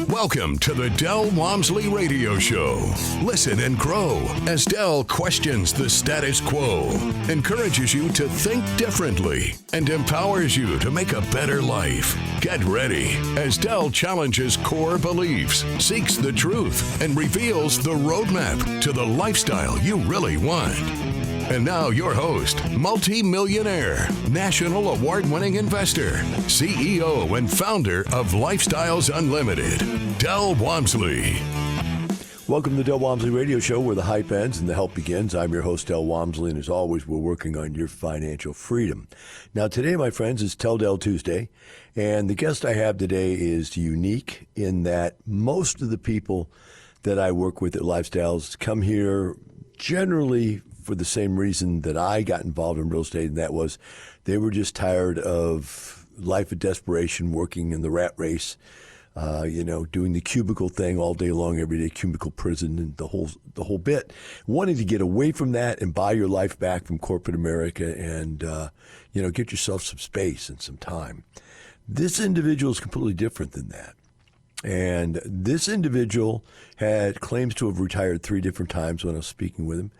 Welcome to the Del Walmsley Radio Show. Listen and grow as Del questions the status quo, encourages you to think differently, and empowers you to make a better life. Get ready as Del challenges core beliefs, seeks the truth, and reveals the roadmap to the lifestyle you really want. And now your host, multi-millionaire, national award-winning investor, CEO and founder of Lifestyles Unlimited, Del Walmsley. Welcome to the Del Walmsley Radio Show, where the hype ends and the help begins. I'm your host, Del Walmsley, and as always, we're working on your financial freedom. Now, today, my friends, is Tell Del Tuesday, and the guest I have today is unique in that most of the people that I work with at Lifestyles come here generally for the same reason that I got involved in real estate, and that was they were just tired of life of desperation, working in the rat race, doing the cubicle thing all day long, every day, cubicle prison, and the whole bit. Wanting to get away from that and buy your life back from corporate America and, get yourself some space and some time. This individual is completely different than that. And this individual claims to have retired 3 different times when I was speaking with him.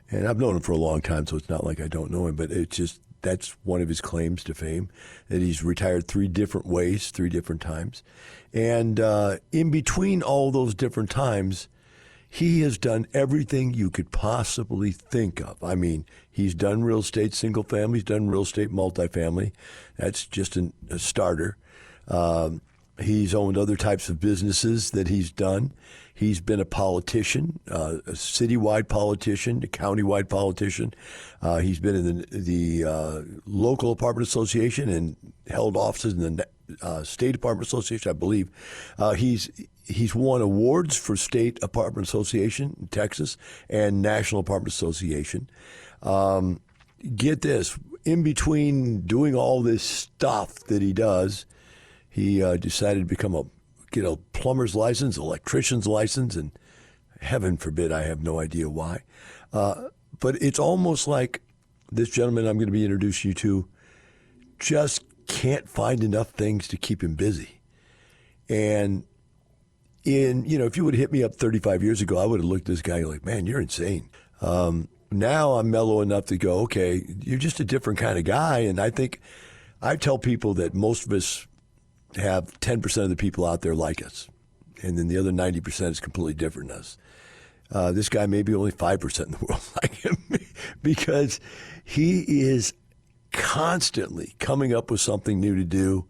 And I've known him for a long time, so it's not like I don't know him, but it's just that's one of his claims to fame, that he's retired 3 different ways, 3 different times. And in between all those different times, he has done everything you could possibly think of. I mean, he's done real estate single family, he's done real estate multifamily. That's just a starter. He's owned other types of businesses that he's done. He's been a politician, a citywide politician, a countywide politician. He's been in the local apartment association and held offices in the state apartment association, I believe. He's won awards for state apartment association in Texas and national apartment association. Get this, in between doing all this stuff that he does, he decided to get a plumber's license, electrician's license, and heaven forbid, I have no idea why. But it's almost like this gentleman I'm going to be introducing you to just can't find enough things to keep him busy. And if you would have hit me up 35 years ago, I would have looked at this guy like, man, you're insane. Now I'm mellow enough to go, okay, you're just a different kind of guy. And I think I tell people that most of us have 10% of the people out there like us, and then the other 90% is completely different than us. This guy may be only 5% in the world like him because he is constantly coming up with something new to do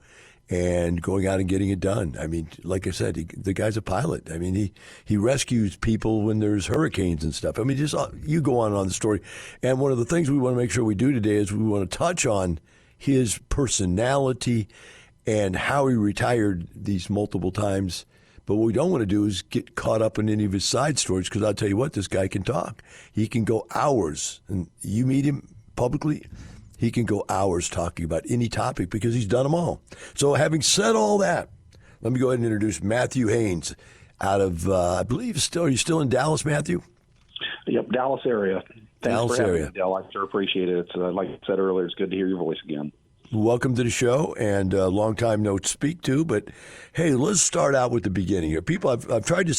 and going out and getting it done. I mean, like I said, the guy's a pilot. I mean, he rescues people when there's hurricanes and stuff. I mean, just you go on the story. And one of the things we want to make sure we do today is we want to touch on his personality and how he retired these multiple times. But what we don't want to do is get caught up in any of his side stories, because I'll tell you what, this guy can talk. He can go hours. And you meet him publicly, he can go hours talking about any topic because he's done them all. So having said all that, let me go ahead and introduce Matthew Haynes out of, I believe, are you still in Dallas, Matthew? Yep, Dallas area. Dallas for having area. me, Del. I sure appreciate it. Like I said earlier, it's good to hear your voice again. Welcome to the show, and long time no speak to. But hey, let's start out with the beginning here. People, I've tried to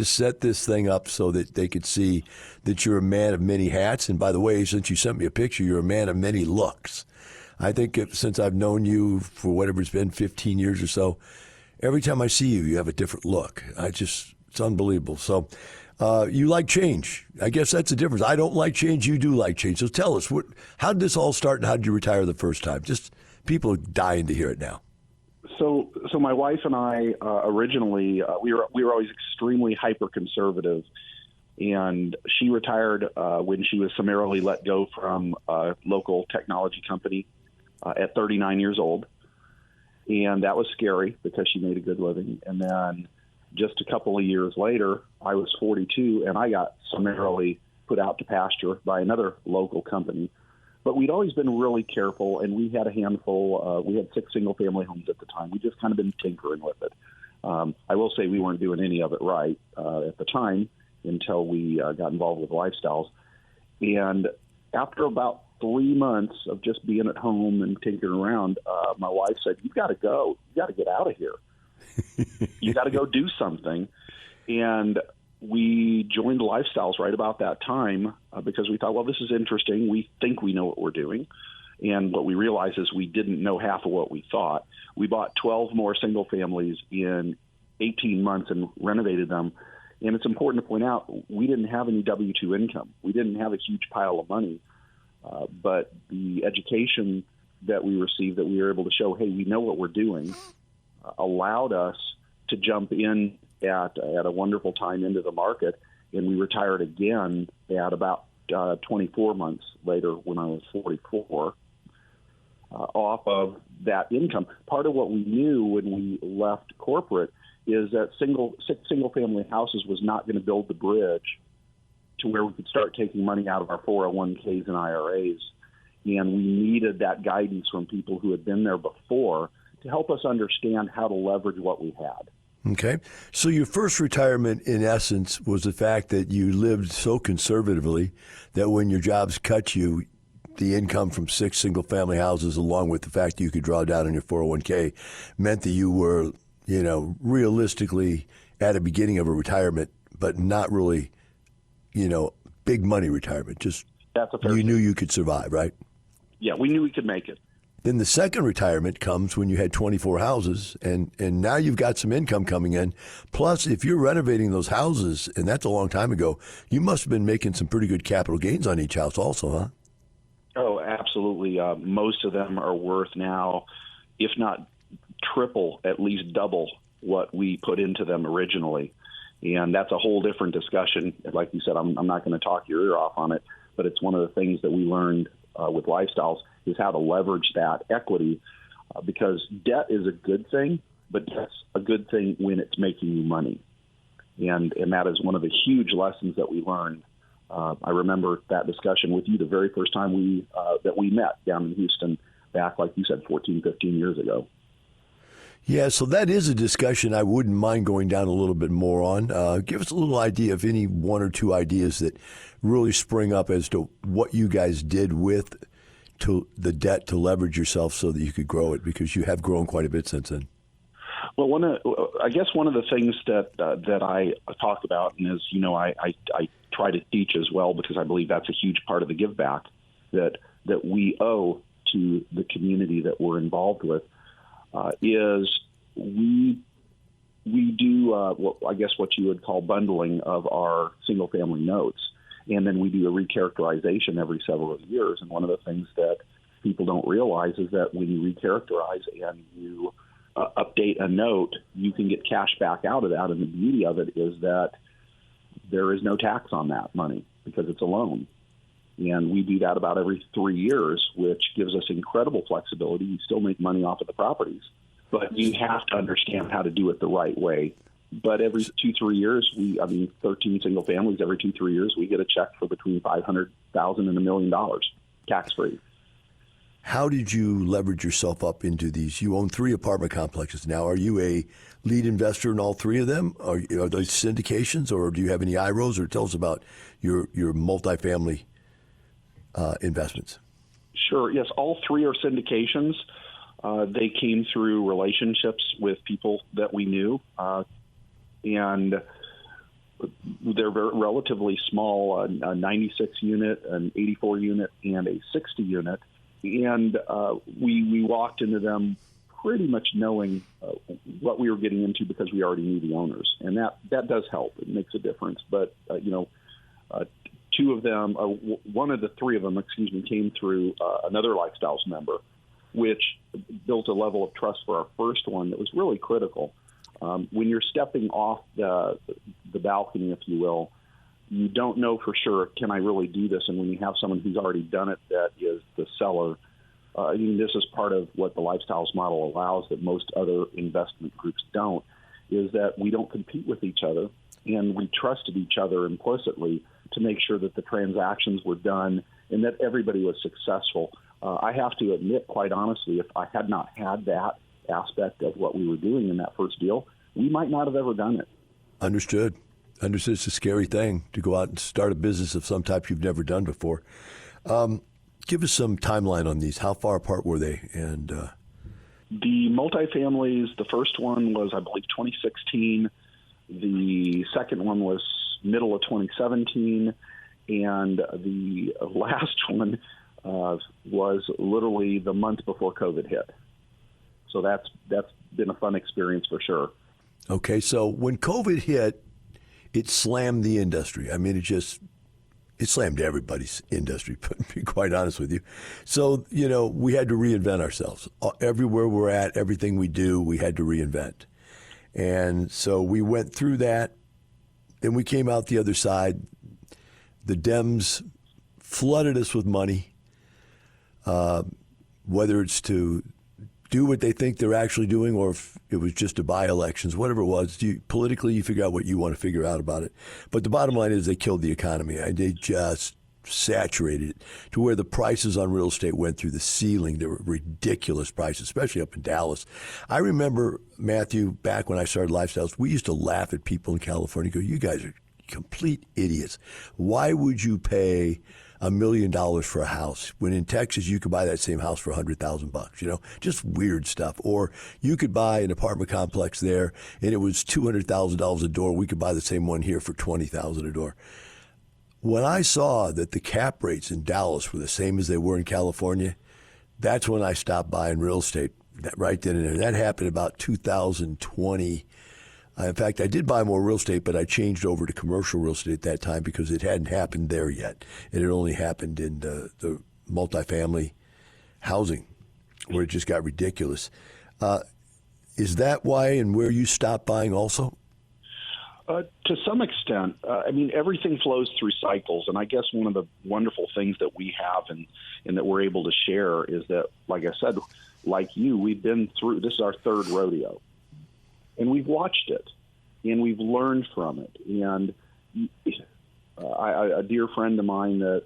set this thing up so that they could see that you're a man of many hats. And by the way, since you sent me a picture, you're a man of many looks. I think since I've known you for whatever it's been, 15 years or so, every time I see you, you have a different look. It's unbelievable. So. You like change. I guess that's the difference. I don't like change. You do like change. So tell us, how did this all start, and how did you retire the first time? Just people are dying to hear it now. So my wife and I originally we were always extremely hyper conservative, and she retired when she was summarily let go from a local technology company at 39 years old, and that was scary because she made a good living. And then just a couple of years later, I was 42, and I got summarily put out to pasture by another local company. But we'd always been really careful, and we had a handful. We had 6 single-family homes at the time. We just kind of been tinkering with it. I will say we weren't doing any of it right at the time until we got involved with Lifestyles. And after about 3 months of just being at home and tinkering around, my wife said, "You've got to go. You've got to get out of here." You got to go do something. And we joined Lifestyles right about that time because we thought, well, this is interesting. We think we know what we're doing. And what we realized is we didn't know half of what we thought. We bought 12 more single families in 18 months and renovated them. And it's important to point out, we didn't have any W-2 income. We didn't have a huge pile of money. But the education that we received, that we were able to show, hey, we know what we're doing, allowed us to jump in at a wonderful time into the market. And we retired again at about 24 months later when I was 44. Off of that income. Part of what we knew when we left corporate is that single-family houses was not going to build the bridge to where we could start taking money out of our 401ks and IRAs. And we needed that guidance from people who had been there before to help us understand how to leverage what we had. Okay. So your first retirement, in essence, was the fact that you lived so conservatively that when your jobs cut you, the income from 6 single-family houses, along with the fact that you could draw down on your 401k, meant that you were, realistically at a beginning of a retirement, but not really, big money retirement. Just you knew you could survive, right? Yeah, we knew we could make it. Then the second retirement comes when you had 24 houses, and now you've got some income coming in. Plus, if you're renovating those houses, and that's a long time ago, you must have been making some pretty good capital gains on each house also, huh? Oh, absolutely. Most of them are worth now, if not triple, at least double what we put into them originally. And that's a whole different discussion. Like you said, I'm not going to talk your ear off on it, but it's one of the things that we learned with Lifestyles is how to leverage that equity because debt is a good thing, but debt's a good thing when it's making you money. And that is one of the huge lessons that we learned. I remember that discussion with you the very first time that we met down in Houston back, like you said, 14, 15 years ago. Yeah, so that is a discussion I wouldn't mind going down a little bit more on. Give us a little idea of any one or two ideas that really spring up as to what you guys did with the debt to leverage yourself so that you could grow it, because you have grown quite a bit since then. Well, I guess one of the things that I talk about, and as you know, I try to teach as well, because I believe that's a huge part of the give back that we owe to the community that we're involved with, is we do I guess what you would call bundling of our single family notes, and then we do a recharacterization every several years. And one of the things that people don't realize is that when you recharacterize and you update a note, you can get cash back out of that. And the beauty of it is that there is no tax on that money because it's a loan. And we do that about every 3 years, which gives us incredible flexibility. You still make money off of the properties, but you have to understand how to do it the right way. But every 2-3 years, 13 single families, every 2-3 years, we get a check for between $500,000 and $1 million, tax-free. How did you leverage yourself up into these? You own 3 apartment complexes now. Are you a lead investor in all 3 of them? Are those syndications, or do you have any IROs? Or tell us about your multifamily investments. Sure. Yes, all 3 are syndications. They came through relationships with people that we knew, and they're relatively small, a 96 unit, an 84 unit, and a 60 unit. And we walked into them pretty much knowing what we were getting into because we already knew the owners. And that does help. It makes a difference. But, 2 of them, one of the 3 of them, came through another Lifestyles member, which built a level of trust for our first one that was really critical. When you're stepping off the balcony, if you will, you don't know for sure, can I really do this? And when you have someone who's already done it that is the seller, this is part of what the Lifestyles model allows that most other investment groups don't, is that we don't compete with each other, and we trusted each other implicitly to make sure that the transactions were done and that everybody was successful. I have to admit, quite honestly, if I had not had that aspect of what we were doing in that first deal, we might not have ever done it. Understood. It's a scary thing to go out and start a business of some type you've never done before. Give us some timeline on these. How far apart were they? And The multifamilies, the first one was, I believe, 2016. The second one was middle of 2017. And the last one was literally the month before COVID hit. So that's been a fun experience for sure. Okay, so when COVID hit, it slammed the industry. I mean, it slammed everybody's industry, to be quite honest with you. So, we had to reinvent ourselves. Everywhere we're at, everything we do, we had to reinvent. And so we went through that, and we came out the other side. The Dems flooded us with money, whether it's to do what they think they're actually doing or if it was just to buy elections, whatever it was. Politically, you figure out what you want to figure out about it. But the bottom line is they killed the economy. They just saturated it to where the prices on real estate went through the ceiling. They were ridiculous prices, especially up in Dallas. I remember, Matthew, back when I started Lifestyles, we used to laugh at people in California, go, you guys are complete idiots. Why would you pay $1 million for a house when in Texas you could buy that same house for $100,000? Just weird stuff. Or you could buy an apartment complex there and it was $200,000 a door. We could buy the same one here for $20,000 a door. When I saw that the cap rates in Dallas were the same as they were in California, that's when I stopped buying real estate right then and there. That happened about 2020. In fact, I did buy more real estate, but I changed over to commercial real estate at that time because it hadn't happened there yet. It had only happened in the multifamily housing where it just got ridiculous. Is that why and where you stopped buying also? To some extent. Everything flows through cycles. And I guess one of the wonderful things that we have and that we're able to share is that, like I said, like you, we've been through, this is our third rodeo. And we've watched it, and we've learned from it. And a dear friend of mine that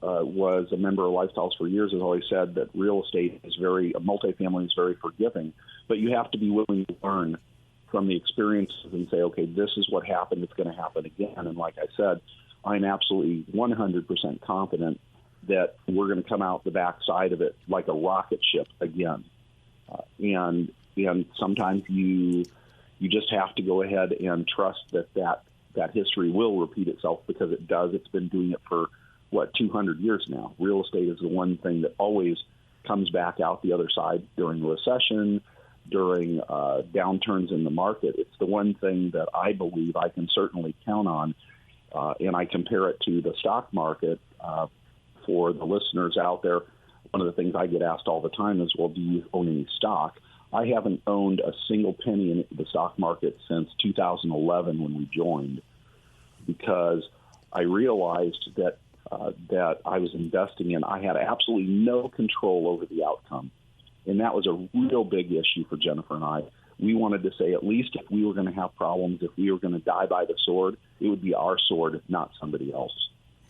was a member of Lifestyles for years has always said that real estate is multifamily is very forgiving, but you have to be willing to learn from the experiences and say, okay, this is what happened, it's going to happen again. And like I said, I'm absolutely 100% confident that we're going to come out the backside of it like a rocket ship again. And sometimes you just have to go ahead and trust that history will repeat itself because it does. It's been doing it for, 200 years now. Real estate is the one thing that always comes back out the other side during a recession, during downturns in the market. It's the one thing that I believe I can certainly count on, and I compare it to the stock market. For the listeners out there, one of the things I get asked all the time is, well, do you own any stock? I haven't owned a single penny in the stock market since 2011 when we joined, because I realized that I was investing in, I had absolutely no control over the outcome. And that was a real big issue for Jennifer and I. We wanted to say, at least if we were going to have problems, if we were going to die by the sword, it would be our sword, not somebody else.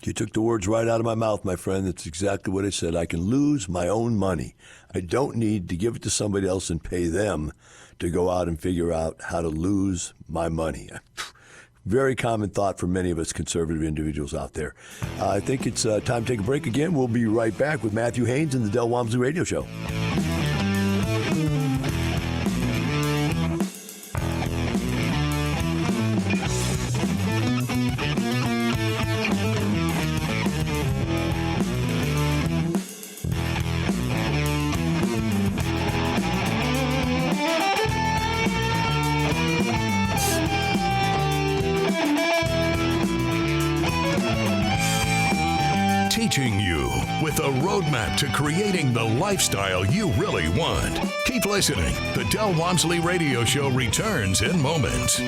You took the words right out of my mouth, my friend. That's exactly what I said. I can lose my own money. I don't need to give it to somebody else and pay them to go out and figure out how to lose my money. Very common thought for many of us conservative individuals out there. I think it's time to take a break again. We'll be right back with Matthew Haynes and the Del Walmsley Radio Show. Teaching you with a roadmap to creating the lifestyle you really want. Keep listening. The Del Walmsley Radio Show returns in moments.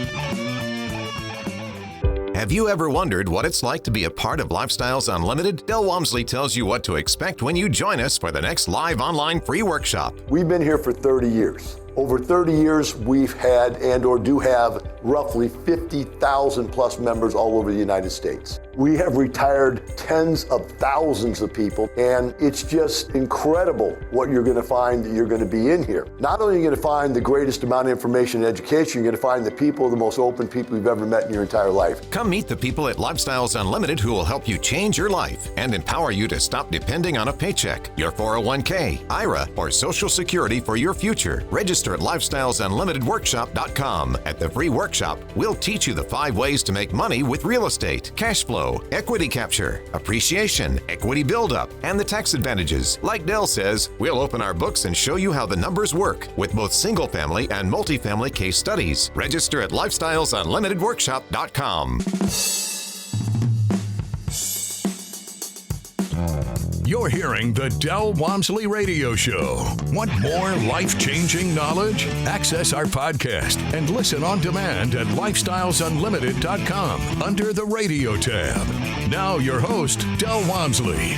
Have you ever wondered what it's like to be a part of Lifestyles Unlimited? Del Walmsley tells you what to expect when you join us for the next live online free workshop. We've been here for 30 years. Over 30 years, we've had and or do have roughly 50,000 plus members all over the United States. We have retired tens of thousands of people, and it's just incredible what you're going to find that you're going to be in here. Not only are you going to find the greatest amount of information and education, you're going to find the people, the most open people you've ever met in your entire life. Come meet the people at Lifestyles Unlimited who will help you change your life and empower you to stop depending on a paycheck, your 401k, IRA, or Social Security for your future. Register at lifestylesunlimitedworkshop.com. At the free workshop, we'll teach you the 5 ways to make money with real estate, cash flow, equity capture, appreciation, equity buildup, and the tax advantages. Like Dell says, we'll open our books and show you how the numbers work with both single-family and multifamily case studies. Register at lifestylesunlimitedworkshop.com. You're hearing the Del Walmsley Radio Show. Want more life-changing knowledge? Access our podcast and listen on demand at lifestylesunlimited.com under the radio tab. Now your host, Del Walmsley.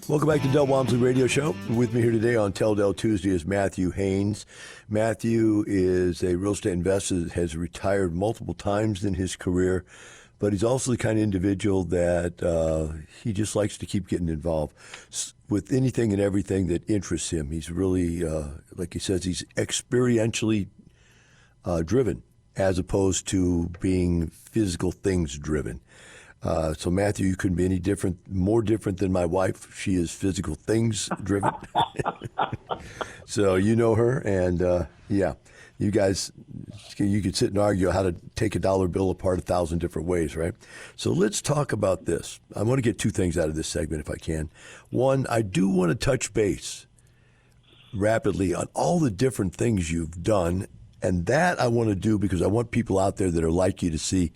Welcome back to Del Walmsley Radio Show. With me here today on Tell Del Tuesday is Matthew Haynes. Matthew is a real estate investor that has retired multiple times in his career, but he's also the kind of individual that he just likes to keep getting involved with anything and everything that interests him. He's really, like he says, he's experientially driven as opposed to being physical things driven. So Matthew, you couldn't be any more different than my wife. She is physical things driven. So you know her, and yeah. You guys, you could sit and argue how to take a dollar bill apart 1,000 different ways, right? So let's talk about this. I want to get 2 things out of this segment if I can. One, I do want to touch base rapidly on all the different things you've done, and that I want to do because I want people out there that are like you to see,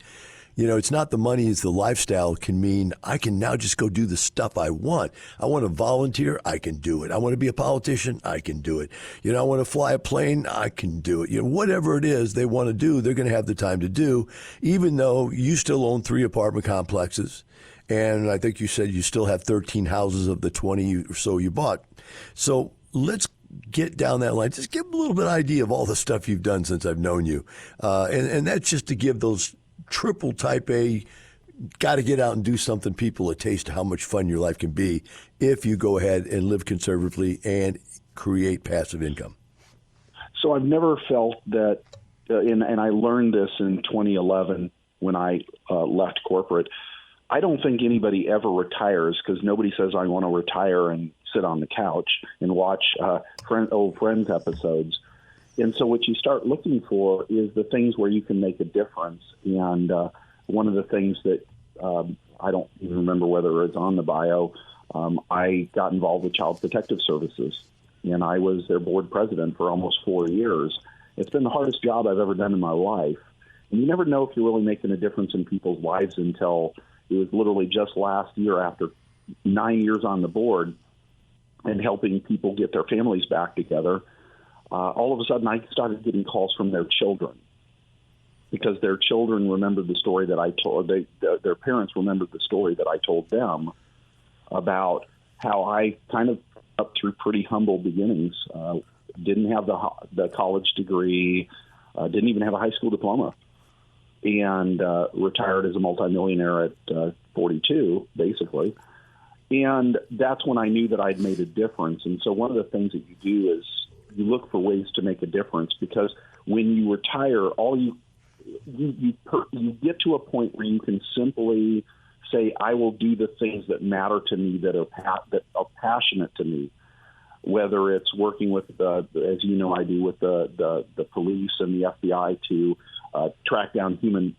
you know, it's not the money, it's the lifestyle can mean I can now just go do the stuff I want. I want to volunteer, I can do it. I want to be a politician, I can do it. You know, I want to fly a plane, I can do it. You know, whatever it is they want to do, they're going to have the time to do, even though you still own 3 apartment complexes. And I think you said you still have 13 houses of the 20 or so you bought. So let's get down that line. Just give a little bit of idea of all the stuff you've done since I've known you. And that's just to give those triple type A, got to get out and do something people a taste of how much fun your life can be if you go ahead and live conservatively and create passive income. So I've never felt that, and I learned this in 2011 when I left corporate. I don't think anybody ever retires because nobody says I want to retire and sit on the couch and watch old Friends episodes. And so what you start looking for is the things where you can make a difference. And one of the things that I don't even remember whether it's on the bio, I got involved with Child Protective Services, and I was their board president for almost 4 years. It's been the hardest job I've ever done in my life. And you never know if you're really making a difference in people's lives until it was literally just last year after 9 years on the board and helping people get their families back together. All of a sudden, I started getting calls from their children because their children remembered the story that I told. Their parents remembered the story that I told them about how I kind of up through pretty humble beginnings. Didn't have the college degree, didn't even have a high school diploma, and retired as a multimillionaire at 42, basically. And that's when I knew that I'd made a difference. And so one of the things that you do is you look for ways to make a difference, because when you retire, you get to a point where you can simply say, I will do the things that matter to me, that are passionate to me, whether it's working with, as you know I do, with the police and the FBI to track down human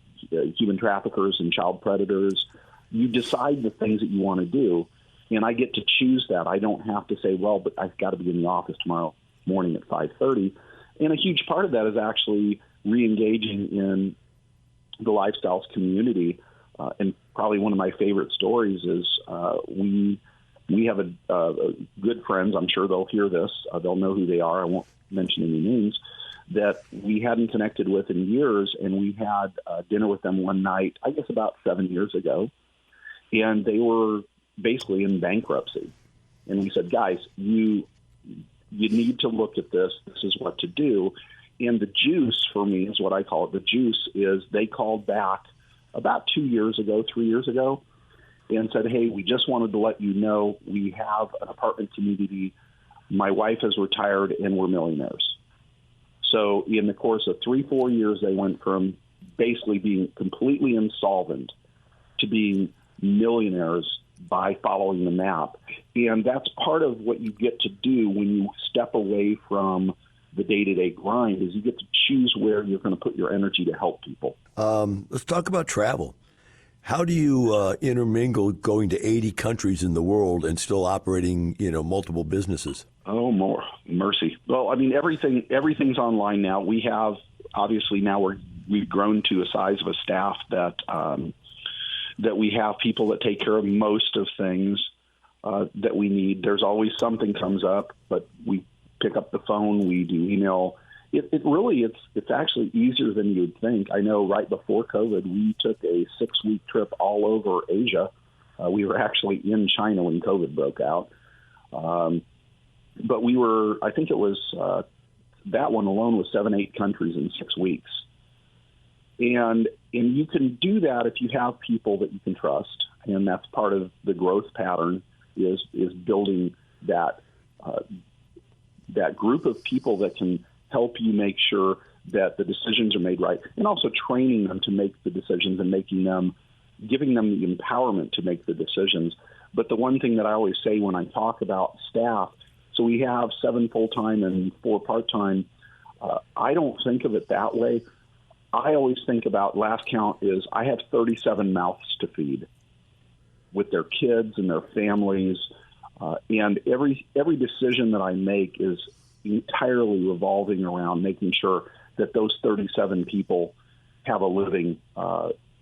traffickers and child predators. You decide the things that you want to do, and I get to choose that. I don't have to say, well, but I've got to be in the office tomorrow morning at 5:30. And a huge part of that is actually re-engaging in the lifestyles community. And probably one of my favorite stories is we have a good friends. I'm sure they'll hear this. They'll know who they are. I won't mention any names, that we hadn't connected with in years. And we had dinner with them one night, I guess about 7 years ago. And they were basically in bankruptcy. And we said, guys, you need to look at this. This is what to do. And the juice for me is what I call it. The juice is they called back about 3 years ago, and said, hey, we just wanted to let you know we have an apartment community. My wife has retired and we're millionaires. So in the course of 3-4 years, they went from basically being completely insolvent to being millionaires by following the map. And that's part of what you get to do when you step away from the day-to-day grind, is you get to choose where you're going to put your energy to help people. Let's talk about travel. How do you intermingle going to 80 countries in the world and still operating, multiple businesses? Oh, more mercy. Well, I mean, everything's online now. We have, obviously now we've grown to a size of a staff that we have people that take care of most of things that we need. There's always something comes up, but we pick up the phone, we do email. It's actually easier than you'd think. I know right before COVID, we took a 6-week trip all over Asia. We were actually in China when COVID broke out. But I think it was, that one alone was 7-8 countries in 6 weeks. And you can do that if you have people that you can trust. And that's part of the growth pattern is building that group of people that can help you make sure that the decisions are made right, and also training them to make the decisions and giving them the empowerment to make the decisions. But the one thing that I always say when I talk about staff, so we have 7 full-time and 4 part-time. I don't think of it that way. I always think about, last count is I have 37 mouths to feed with their kids and their families. And every decision that I make is entirely revolving around making sure that those 37 people have a living,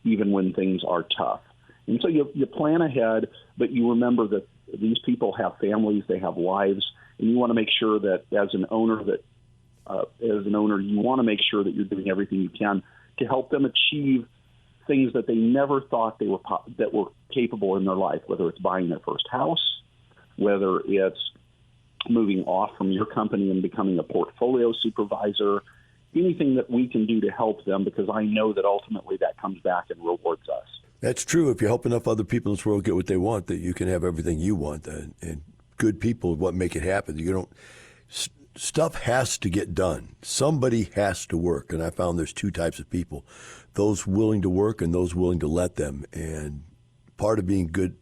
even when things are tough. And so you plan ahead, but you remember that these people have families, they have lives, and you want to make sure that as an owner, you want to make sure that you're doing everything you can to help them achieve things that they never thought that were capable in their life, whether it's buying their first house, whether it's moving off from your company and becoming a portfolio supervisor, anything that we can do to help them, because I know that ultimately that comes back and rewards us. That's true. If you help enough other people in this world get what they want, that you can have everything you want. And good people are what make it happen. Stuff has to get done. Somebody has to work. And I found there's 2 types of people, those willing to work and those willing to let them. And part of being a good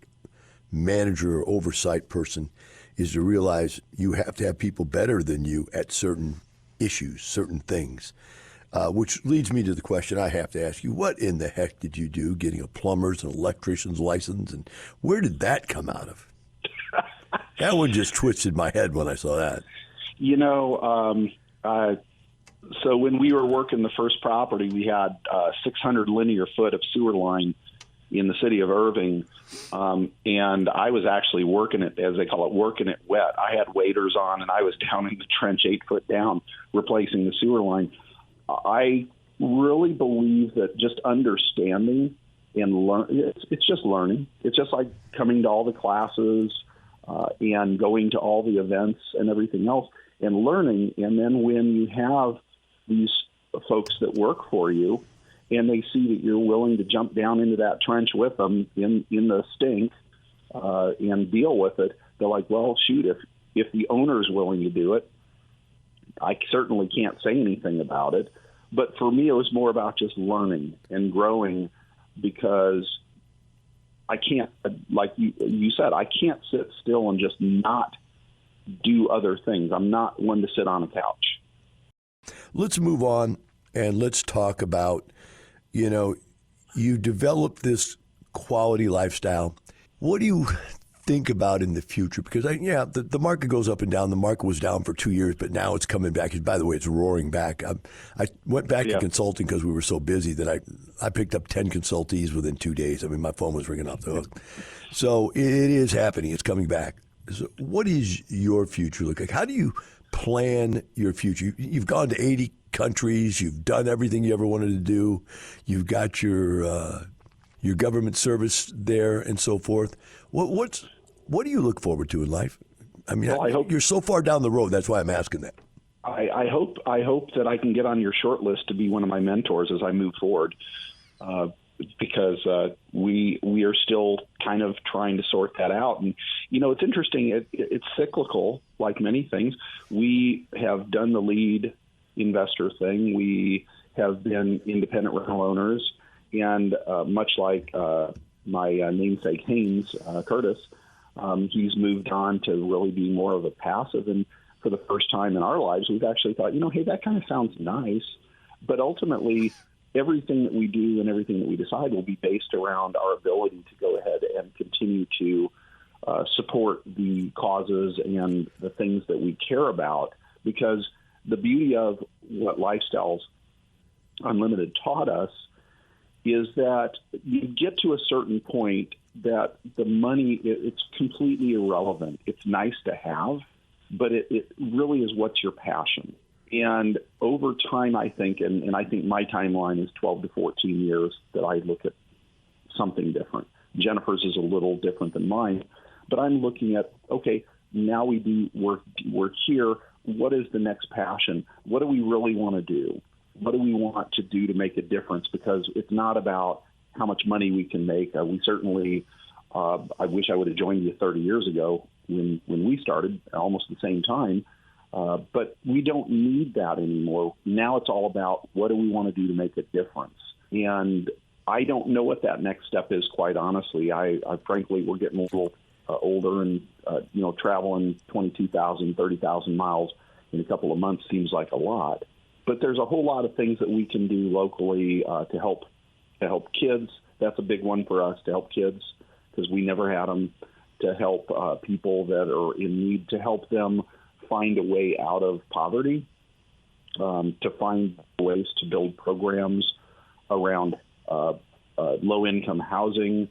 manager or oversight person is to realize you have to have people better than you at certain issues, certain things. Which leads me to the question I have to ask you. What in the heck did you do getting a plumber's and electrician's license, and where did that come out of? That one just twisted my head when I saw that. So when we were working the first property, we had 600 linear foot of sewer line in the city of Irving, and I was actually working it, as they call it, working it wet. I had waders on, and I was down in the trench 8 foot down, replacing the sewer line. I really believe that just understanding and it's just learning. It's just like coming to all the classes and going to all the events and everything else and learning. And then when you have these folks that work for you and they see that you're willing to jump down into that trench with them in the stink and deal with it, they're like, well, shoot, if the owner's willing to do it, I certainly can't say anything about it. But for me, it was more about just learning and growing, because I can't, like you said, I can't sit still and just not do other things. I'm not one to sit on a couch. Let's move on and let's talk about, you developed this quality lifestyle. What do you think about in the future? Because the market goes up and down. The market was down for 2 years, but now it's coming back. By the way, it's roaring back. I went back to consulting because we were so busy that I picked up 10 consultees within 2 days. I mean, my phone was ringing off the hook. So it is happening. It's coming back. So what is your future look like? How do you plan your future? You've gone to 80 countries. You've done everything you ever wanted to do. You've got your government service there and so forth. What do you look forward to in life? I mean, I hope you're so far down the road. That's why I'm asking that. I hope that I can get on your short list to be one of my mentors as I move forward, because we are still kind of trying to sort that out. And it's interesting. It's cyclical, like many things. We have done the lead investor thing. We have been independent rental owners, and much like my namesake Haynes, Curtis, he's moved on to really be more of a passive. And for the first time in our lives, we've actually thought, hey, that kind of sounds nice. But ultimately, everything that we do and everything that we decide will be based around our ability to go ahead and continue to support the causes and the things that we care about. Because the beauty of what Lifestyles Unlimited taught us is that you get to a certain point that the money, it's completely irrelevant. It's nice to have, but it really is what's your passion. And over time, I think, and I think my timeline is 12 to 14 years that I look at something different. Jennifer's is a little different than mine, but I'm looking at, okay, now we're here. What is the next passion? What do we really want to do? What do we want to do to make a difference? Because it's not about how much money we can make. We certainly, I wish I would have joined you 30 years ago when we started, almost the same time. But we don't need that anymore. Now it's all about what do we want to do to make a difference. And I don't know what that next step is, quite honestly. I frankly, we're getting a little older, and traveling 22,000, 30,000 miles in a couple of months seems like a lot. But there's a whole lot of things that we can do locally to help kids. That's a big one for us, to help kids, because we never had them. To help people that are in need, to help them find a way out of poverty, to find ways to build programs around low-income housing.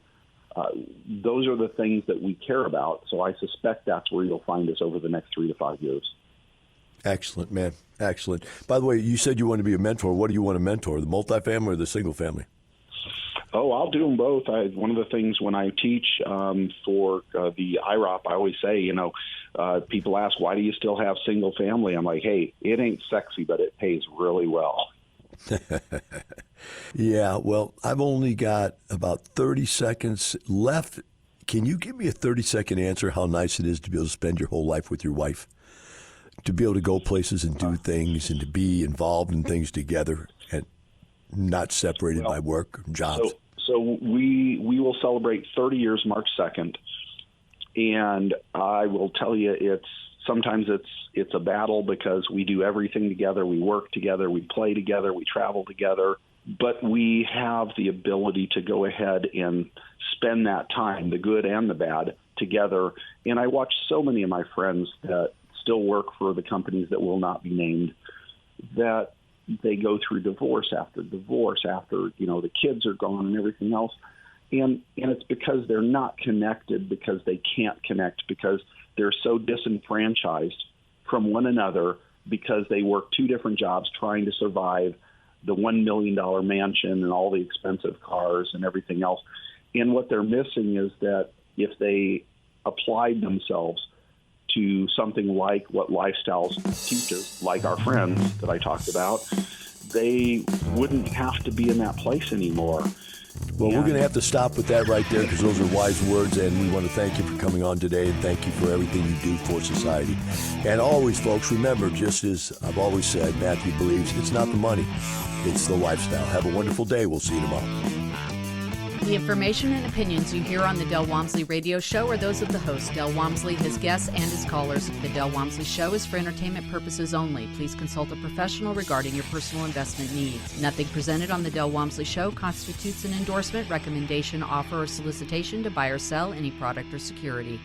Those are the things that we care about. So I suspect that's where you'll find us over the next 3 to 5 years. Excellent, man. Excellent. By the way, you said you want to be a mentor. What do you want to mentor, the multifamily or the single family? Oh, I'll do them both. One of the things when I teach for the IROP, I always say, people ask, why do you still have single family? I'm like, hey, it ain't sexy, but it pays really well. Yeah, well, I've only got about 30 seconds left. Can you give me a 30-second answer how nice it is to be able to spend your whole life with your wife? To be able to go places and do things and to be involved in things together and not separated by work and jobs. So we will celebrate 30 years March 2nd, and I will tell you, sometimes it's a battle because we do everything together, we work together, we play together, we travel together, but we have the ability to go ahead and spend that time, the good and the bad, together. And I watch so many of my friends that still work for the companies that will not be named, that they go through divorce after the kids are gone and everything else. And it's because they're not connected, because they can't connect, because they're so disenfranchised from one another, because they work 2 different jobs trying to survive the $1 million mansion and all the expensive cars and everything else. And what they're missing is that if they applied themselves to something like what Lifestyles teaches, like our friends that I talked about, they wouldn't have to be in that place anymore. Well, we're going to have to stop with that right there, because those are wise words, and we want to thank you for coming on today, and thank you for everything you do for society. And always, folks, remember, just as I've always said, Matthew believes it's not the money, it's the lifestyle. Have a wonderful day. We'll see you tomorrow. The information and opinions you hear on the Del Walmsley Radio Show are those of the host, Del Walmsley, his guests, and his callers. The Del Walmsley Show is for entertainment purposes only. Please consult a professional regarding your personal investment needs. Nothing presented on the Del Walmsley Show constitutes an endorsement, recommendation, offer, or solicitation to buy or sell any product or security.